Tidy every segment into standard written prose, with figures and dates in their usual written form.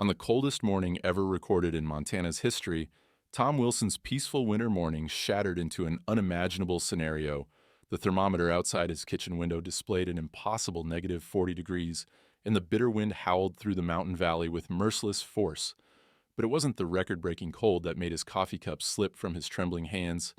On the coldest morning ever recorded in Montana's history, Tom Wilson's peaceful winter morning shattered into an unimaginable scenario. The thermometer outside his kitchen window displayed an impossible negative 40 degrees, and the bitter wind howled through the mountain valley with merciless force. But it wasn't the record-breaking cold that made his coffee cup slip from his trembling hands.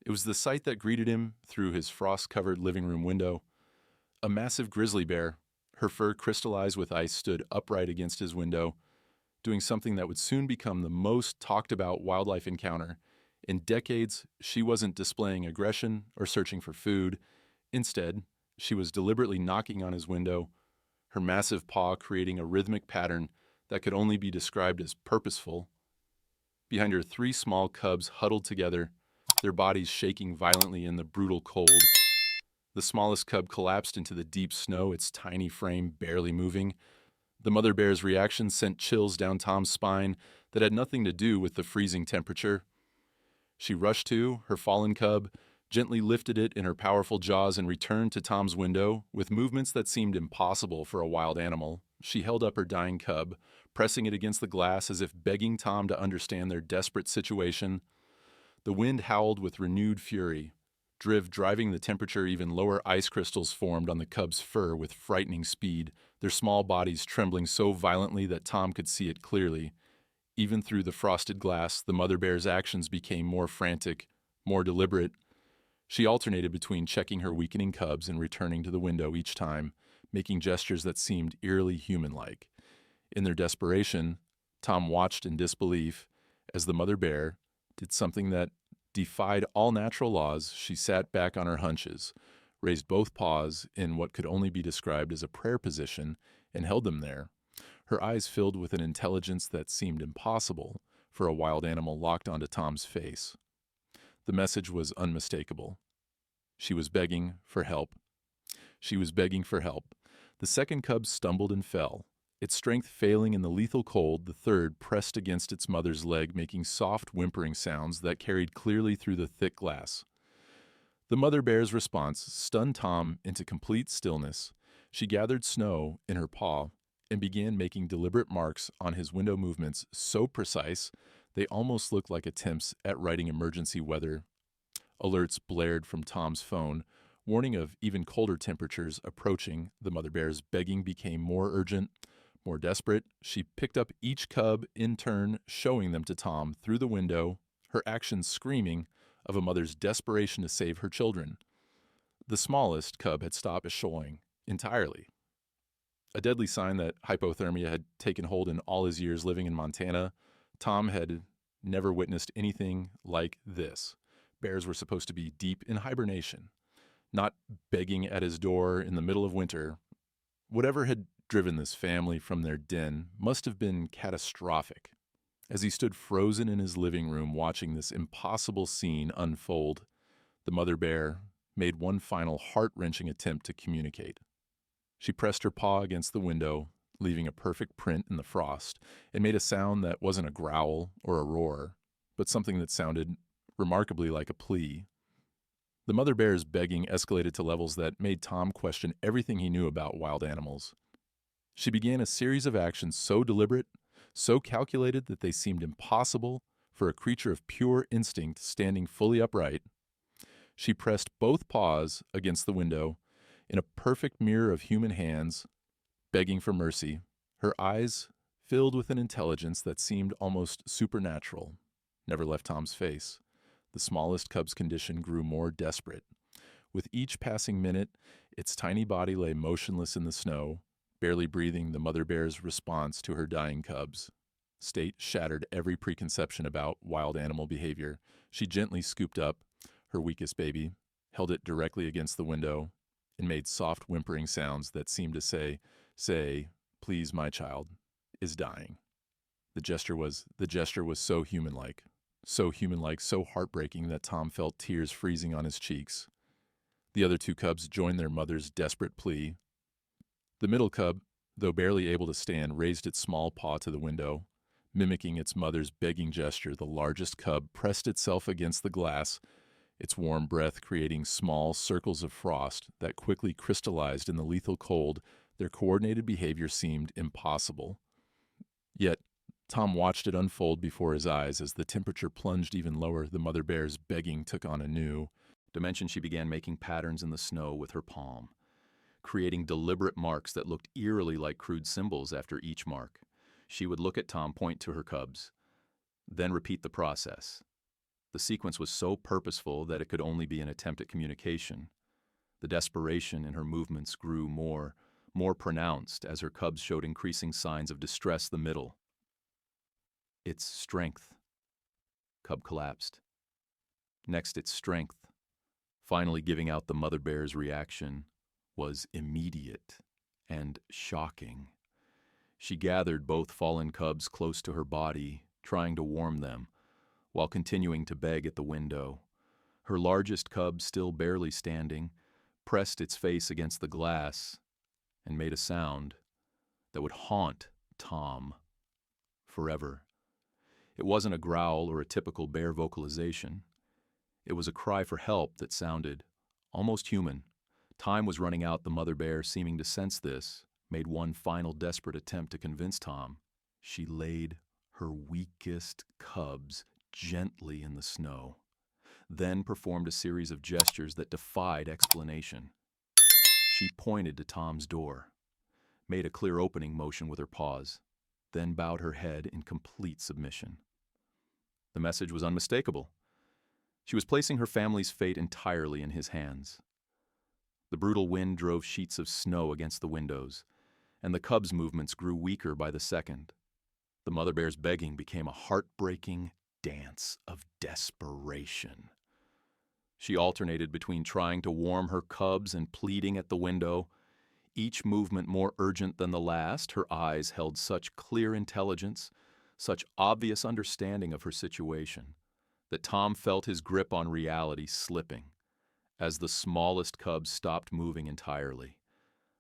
It was the sight that greeted him through his frost-covered living room window. A massive grizzly bear, her fur crystallized with ice, stood upright against his window, doing something that would soon become the most talked about wildlife encounter. In decades, she wasn't displaying aggression or searching for food. Instead, she was deliberately knocking on his window, her massive paw creating a rhythmic pattern that could only be described as purposeful. Behind her, three small cubs huddled together, their bodies shaking violently in the brutal cold. The smallest cub collapsed into the deep snow, its tiny frame barely moving. The mother bear's reaction sent chills down Tom's spine that had nothing to do with the freezing temperature. She rushed to her fallen cub, gently lifted it in her powerful jaws, and returned to Tom's window with movements that seemed impossible for a wild animal. She held up her dying cub, pressing it against the glass as if begging Tom to understand their desperate situation. The wind howled with renewed fury. Driving the temperature even lower, ice crystals formed on the cub's fur with frightening speed, their small bodies trembling so violently that Tom could see it clearly. Even through the frosted glass, the mother bear's actions became more frantic, more deliberate. She alternated between checking her weakening cubs and returning to the window each time, making gestures that seemed eerily human-like. In their desperation, Tom watched in disbelief as the mother bear did something that defied all natural laws. She sat back on her haunches, raised both paws in what could only be described as a prayer position, and held them there, her eyes filled with an intelligence that seemed impossible for a wild animal locked onto Tom's face. The message was unmistakable. She was begging for help. She was begging for help. The second cub stumbled and fell. Its strength failing in the lethal cold, the third pressed against its mother's leg, making soft, whimpering sounds that carried clearly through the thick glass. The mother bear's response stunned Tom into complete stillness. She gathered snow in her paw and began making deliberate marks on his window, movements so precise they almost looked like attempts at writing emergency weather. Alerts blared from Tom's phone, warning of even colder temperatures approaching. The mother bear's begging became more urgent, more desperate. She picked up each cub in turn, showing them to Tom through the window, her actions screaming of a mother's desperation to save her children. The smallest cub had stopped showing entirely, a deadly sign that hypothermia had taken hold in all his years living in Montana. Tom had never witnessed anything like this. Bears were supposed to be deep in hibernation, not begging at his door in the middle of winter. Whatever had driven this family from their den must have been catastrophic. As he stood frozen in his living room watching this impossible scene unfold, the mother bear made one final heart-wrenching attempt to communicate. She pressed her paw against the window, leaving a perfect print in the frost, and made a sound that wasn't a growl or a roar, but something that sounded remarkably like a plea. The mother bear's begging escalated to levels that made Tom question everything he knew about wild animals. She began a series of actions so deliberate, so calculated that they seemed impossible for a creature of pure instinct standing fully upright. She pressed both paws against the window in a perfect mirror of human hands, begging for mercy, her eyes filled with an intelligence that seemed almost supernatural, never left Tom's face. The smallest cub's condition grew more desperate. With each passing minute, its tiny body lay motionless in the snow, barely breathing. The mother bear's response to her dying cubs' state shattered every preconception about wild animal behavior. She gently scooped up her weakest baby, held it directly against the window, and made soft whimpering sounds that seemed to say, please, my child is dying. The gesture was so human-like, so heartbreaking that Tom felt tears freezing on his cheeks. The other two cubs joined their mother's desperate plea. The middle cub, though barely able to stand, raised its small paw to the window. Mimicking its mother's begging gesture, the largest cub pressed itself against the glass, its warm breath creating small circles of frost that quickly crystallized in the lethal cold. Their coordinated behavior seemed impossible. Yet, Tom watched it unfold before his eyes as the temperature plunged even lower. The mother bear's begging took on a new dimension. She began making patterns in the snow with her palm, creating deliberate marks that looked eerily like crude symbols. After each mark, she would look at Tom, point to her cubs, then repeat the process. The sequence was so purposeful that it could only be an attempt at communication. The desperation in her movements grew more pronounced as her cubs showed increasing signs of distress. The middle, its strength. Cub collapsed. Next, its strength. Finally giving out. The mother bear's reaction was immediate and shocking. She gathered both fallen cubs close to her body, trying to warm them, while continuing to beg at the window. Her largest cub, still barely standing, pressed its face against the glass and made a sound that would haunt Tom forever. It wasn't a growl or a typical bear vocalization. It was a cry for help that sounded almost human. Time was running out. The mother bear, seeming to sense this, made one final desperate attempt to convince Tom. She laid her weakest cubs gently in the snow, then performed a series of gestures that defied explanation. She pointed to Tom's door, made a clear opening motion with her paws, then bowed her head in complete submission. The message was unmistakable. She was placing her family's fate entirely in his hands. The brutal wind drove sheets of snow against the windows, and the cubs' movements grew weaker by the second. The mother bear's begging became a heartbreaking dance of desperation. She alternated between trying to warm her cubs and pleading at the window, each movement more urgent than the last. Her eyes held such clear intelligence, such obvious understanding of her situation, that Tom felt his grip on reality slipping as the smallest cub stopped moving entirely.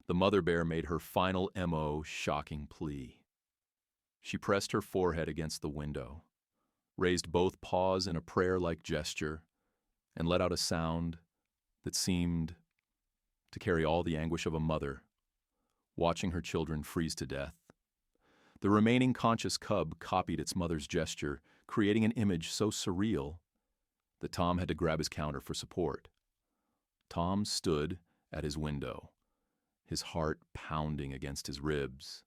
The mother bear made her final shocking plea. She pressed her forehead against the window, raised both paws in a prayer-like gesture, and let out a sound that seemed to carry all the anguish of a mother watching her children freeze to death. The remaining conscious cub copied its mother's gesture, creating an image so surreal that Tom had to grab his counter for support. Tom stood at his window, his heart pounding against his ribs,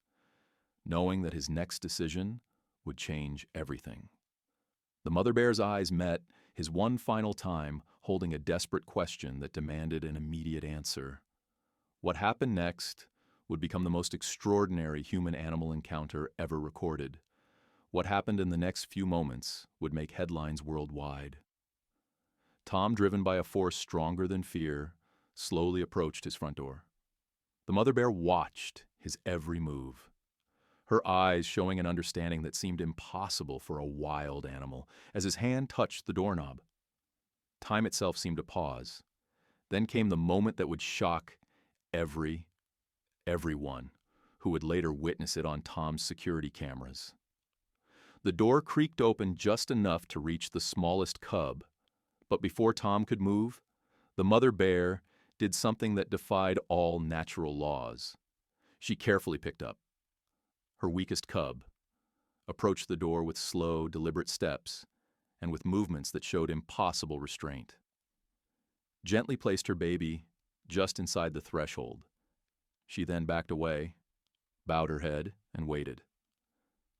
knowing that his next decision would change everything. The mother bear's eyes met his one final time, holding a desperate question that demanded an immediate answer. What happened next would become the most extraordinary human-animal encounter ever recorded. What happened in the next few moments would make headlines worldwide. Tom, driven by a force stronger than fear, slowly approached his front door. The mother bear watched his every move, her eyes showing an understanding that seemed impossible for a wild animal. As his hand touched the doorknob, time itself seemed to pause. Then came the moment that would shock everyone who would later witness it on Tom's security cameras. The door creaked open just enough to reach the smallest cub, but before Tom could move, the mother bear did something that defied all natural laws. She carefully picked up her weakest cub, approached the door with slow, deliberate steps, and with movements that showed impossible restraint. Gently placed her baby just inside the threshold. She then backed away, bowed her head, and waited.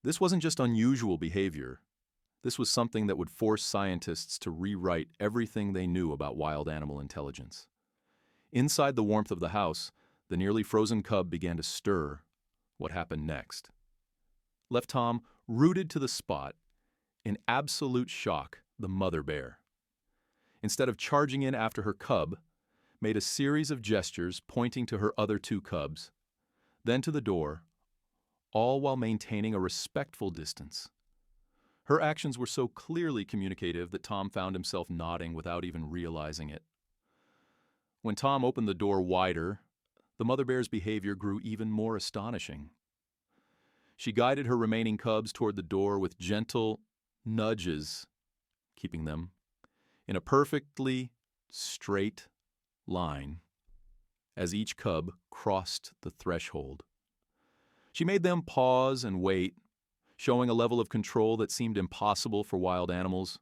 This wasn't just unusual behavior. This was something that would force scientists to rewrite everything they knew about wild animal intelligence. Inside the warmth of the house, the nearly frozen cub began to stir. What happened next left Tom rooted to the spot, in absolute shock. The mother bear, instead of charging in after her cub, made a series of gestures pointing to her other two cubs, then to the door, all while maintaining a respectful distance. Her actions were so clearly communicative that Tom found himself nodding without even realizing it. When Tom opened the door wider, the mother bear's behavior grew even more astonishing. She guided her remaining cubs toward the door with gentle nudges, keeping them in a perfectly straight line as each cub crossed the threshold. She made them pause and wait, showing a level of control that seemed impossible for wild animals.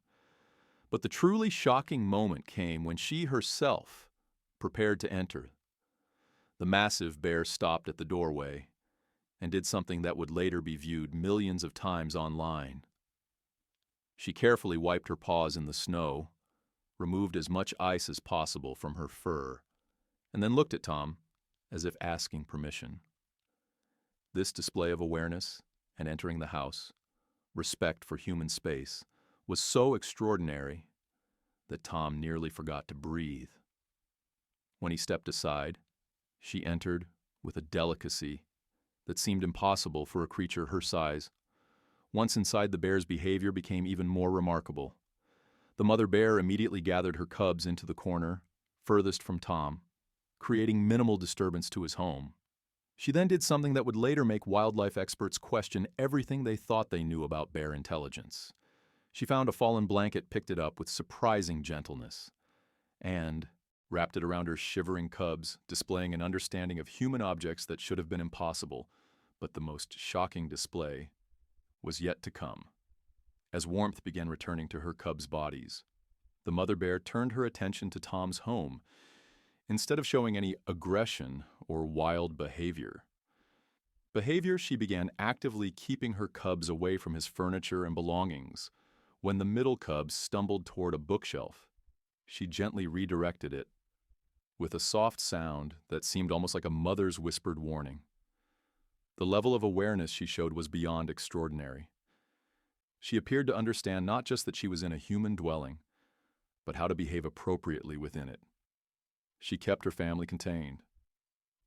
But the truly shocking moment came when she herself prepared to enter. The massive bear stopped at the doorway and did something that would later be viewed millions of times online. She carefully wiped her paws in the snow, removed as much ice as possible from her fur, and then looked at Tom as if asking permission. This display of awareness and entering the house, respect for human space, was so extraordinary that Tom nearly forgot to breathe. When he stepped aside, she entered with a delicacy that seemed impossible for a creature her size. Once inside, the bear's behavior became even more remarkable. The mother bear immediately gathered her cubs into the corner, furthest from Tom, creating minimal disturbance to his home. She then did something that would later make wildlife experts question everything they thought they knew about bear intelligence. She found a fallen blanket, picked it up with surprising gentleness, and wrapped it around her shivering cubs, displaying an understanding of human objects that should have been impossible. But the most shocking display was yet to come. As warmth began returning to her cubs' bodies, the mother bear turned her attention to Tom's home. Instead of showing any aggression or wild behavior, she began actively keeping her cubs away from his furniture and belongings. When the middle cub stumbled toward a bookshelf, she gently redirected it with a soft sound that seemed almost like a mother's whispered warning. The level of awareness she showed was beyond extraordinary. She appeared to understand not just that she was in a human dwelling, but how to behave appropriately within it. She kept her family contained.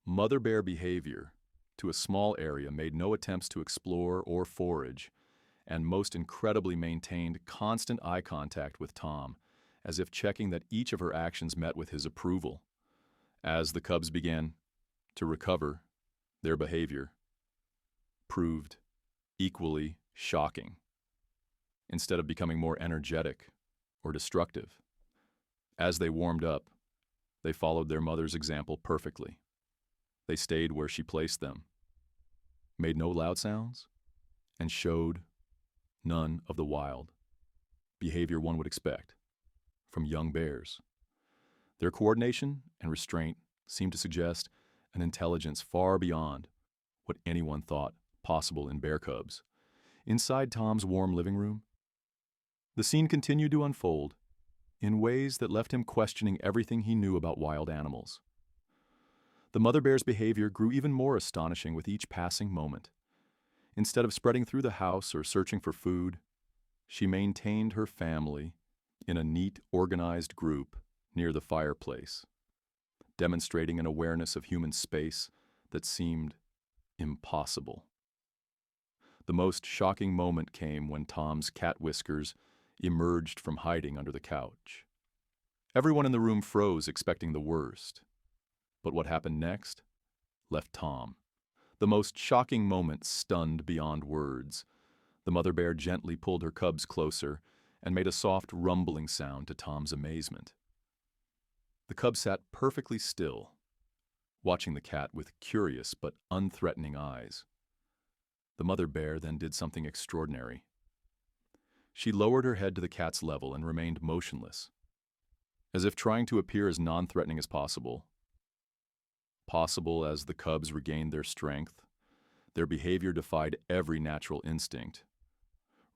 Mother bear behavior to a small area made no attempts to explore or forage, and most incredibly maintained constant eye contact with Tom, as if checking that each of her actions met with his approval. As the cubs began to recover, their behavior proved equally shocking. Instead of becoming more energetic or destructive, as they warmed up, they followed their mother's example perfectly. They stayed where she placed them, made no loud sounds, and showed none of the wild behavior one would expect from young bears. Their coordination and restraint seemed to suggest an intelligence far beyond what anyone thought possible in bear cubs. Inside Tom's warm living room, the scene continued to unfold in ways that left him questioning everything he knew about wild animals. The mother bear's behavior grew even more astonishing with each passing moment. Instead of spreading through the house or searching for food, she maintained her family in a neat, organized group near the fireplace, demonstrating an awareness of human space that seemed impossible. The most shocking moment came when Tom's cat Whiskers emerged from hiding under the couch. Everyone in the room froze, expecting the worst. But what happened next left Tom. The most shocking moment stunned beyond words. The mother bear gently pulled her cubs closer and made a soft rumbling sound to Tom's amazement. The cubs sat perfectly still, watching the cat with curious but unthreatening eyes. The mother bear then did something extraordinary. She lowered her head to the cat's level and remained motionless, as if trying to appear as non-threatening as possible. As the cubs regained their strength, their behavior defied every natural instinct.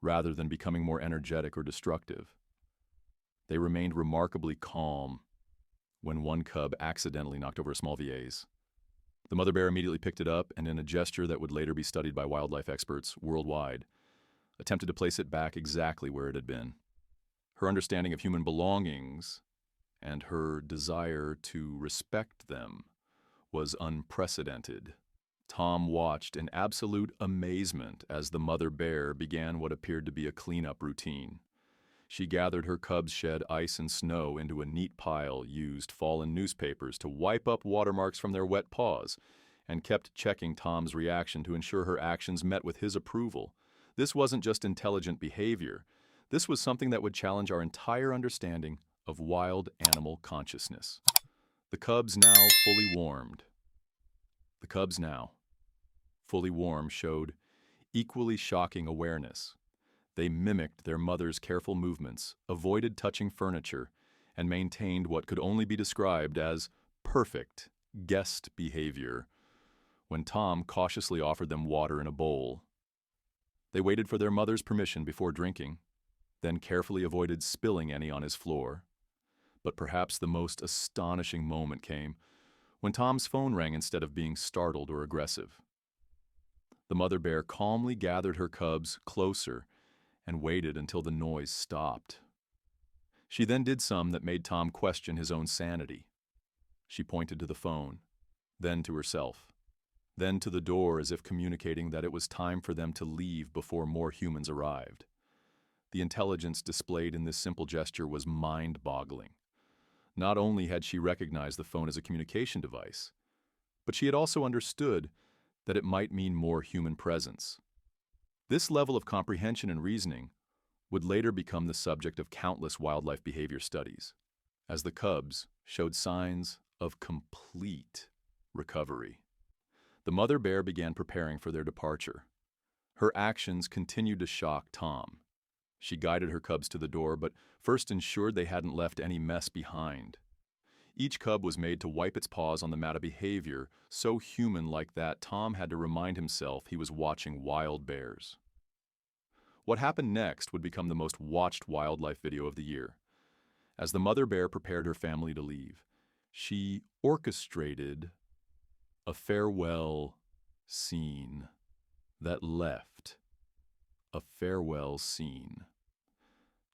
Rather than becoming more energetic or destructive, they remained remarkably calm when one cub accidentally knocked over a small vase. The mother bear immediately picked it up and, in a gesture that would later be studied by wildlife experts worldwide, attempted to place it back exactly where it had been. Her understanding of human belongings and her desire to respect them was unprecedented. Tom watched in absolute amazement as the mother bear began what appeared to be a cleanup routine. She gathered her cubs' shed ice and snow into a neat pile, used fallen newspapers to wipe up watermarks from their wet paws, and kept checking Tom's reaction to ensure her actions met with his approval. This wasn't just intelligent behavior. This was something that would challenge our entire understanding of wild animal consciousness. The cubs now fully warm showed equally shocking awareness. They mimicked their mother's careful movements, avoided touching furniture, and maintained what could only be described as perfect guest behavior. When Tom cautiously offered them water in a bowl, they waited for their mother's permission before drinking, then carefully avoided spilling any on his floor. But perhaps the most astonishing moment came when Tom's phone rang instead of being startled or aggressive. The mother bear calmly gathered her cubs closer and waited until the noise stopped. She then did some that made Tom question his own sanity. She pointed to the phone, then to herself, then to the door as if communicating that it was time for them to leave before more humans arrived. The intelligence displayed in this simple gesture was mind-boggling. Not only had she recognized the phone as a communication device, but she had also understood that it might mean more human presence. This level of comprehension and reasoning would later become the subject of countless wildlife behavior studies, as the cubs showed signs of complete recovery. The mother bear began preparing for their departure. Her actions continued to shock Tom. She guided her cubs to the door, but first ensured they hadn't left any mess behind. Each cub was made to wipe its paws on the mat of behavior so human-like that Tom had to remind himself he was watching wild bears. What happened next would become the most watched wildlife video of the year. As the mother bear prepared her family to leave, she orchestrated a farewell scene that left a farewell scene.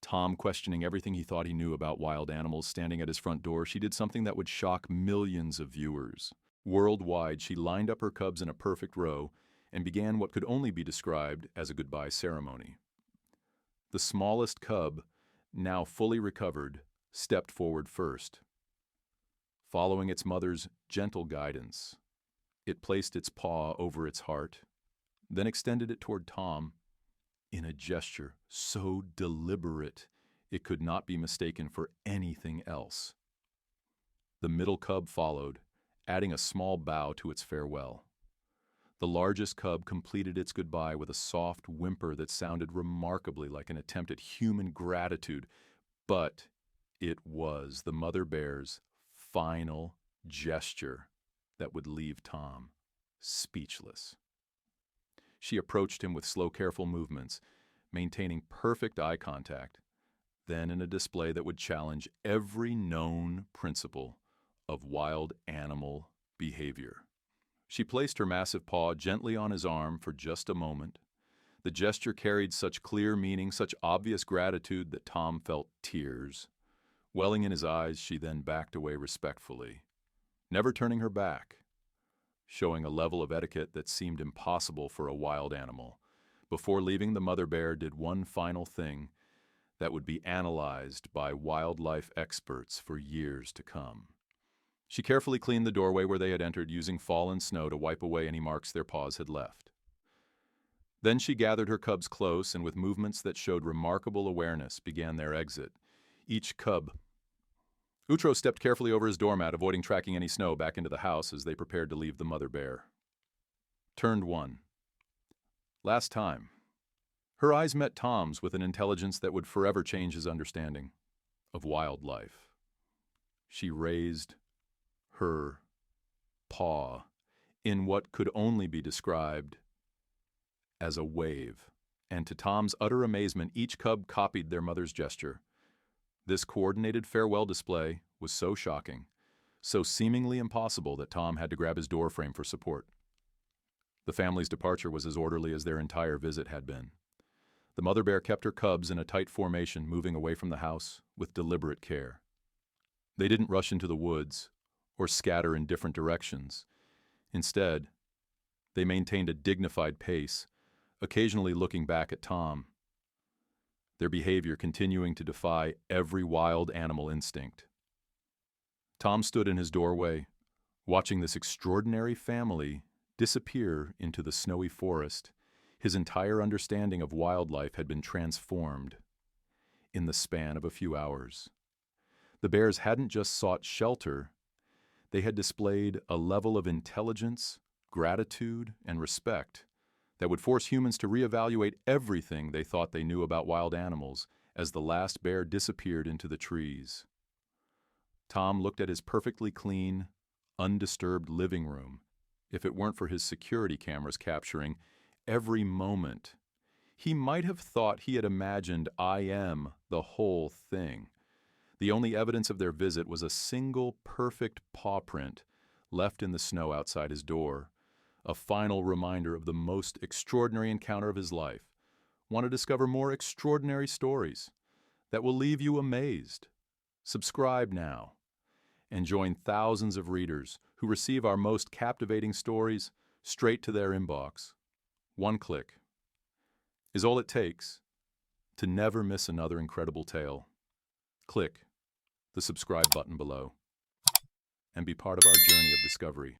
Tom questioning everything he thought he knew about wild animals, standing at his front door, she did something that would shock millions of viewers. Worldwide, she lined up her cubs in a perfect row and began what could only be described as a goodbye ceremony. The smallest cub, now fully recovered, stepped forward first. Following its mother's gentle guidance, it placed its paw over its heart, then extended it toward Tom in a gesture so deliberate it could not be mistaken for anything else. The middle cub followed, adding a small bow to its farewell. The largest cub completed its goodbye with a soft whimper that sounded remarkably like an attempt at human gratitude, but it was the mother bear's final gesture that would leave Tom speechless. She approached him with slow, careful movements, maintaining perfect eye contact, then in a display that would challenge every known principle of wild animal behavior. She placed her massive paw gently on his arm for just a moment. The gesture carried such clear meaning, such obvious gratitude that Tom felt tears. Welling in his eyes, she then backed away respectfully, never turning her back, showing a level of etiquette that seemed impossible for a wild animal. Before leaving, the mother bear did one final thing that would be analyzed by wildlife experts for years to come. She carefully cleaned the doorway where they had entered, using fallen snow to wipe away any marks their paws had left. Then she gathered her cubs close and with movements that showed remarkable awareness began their exit. Each cub. Utro stepped carefully over his doormat, avoiding tracking any snow back into the house as they prepared to leave the mother bear. Turned 1. Last time. Her eyes met Tom's with an intelligence that would forever change his understanding of wildlife. She raised her paw in what could only be described as a wave, and to Tom's utter amazement, each cub copied their mother's gesture. This coordinated farewell display was so shocking, so seemingly impossible that Tom had to grab his door frame for support. The family's departure was as orderly as their entire visit had been. The mother bear kept her cubs in a tight formation, moving away from the house with deliberate care. They didn't rush into the woods or scatter in different directions. Instead, they maintained a dignified pace, occasionally looking back at Tom, their behavior continuing to defy every wild animal instinct. Tom stood in his doorway, watching this extraordinary family disappear into the snowy forest. His entire understanding of wildlife had been transformed in the span of a few hours. The bears hadn't just sought shelter, they had displayed a level of intelligence, gratitude, and respect that would force humans to reevaluate everything they thought they knew about wild animals as the last bear disappeared into the trees. Tom looked at his perfectly clean, undisturbed living room. If it weren't for his security cameras capturing every moment, he might have thought he had imagined I am the whole thing. The only evidence of their visit was a single perfect paw print left in the snow outside his door, a final reminder of the most extraordinary encounter of his life. Want to discover more extraordinary stories that will leave you amazed? Subscribe now and join thousands of readers who receive our most captivating stories straight to their inbox. One click is all it takes to never miss another incredible tale. Click the subscribe button below and be part of our journey of discovery.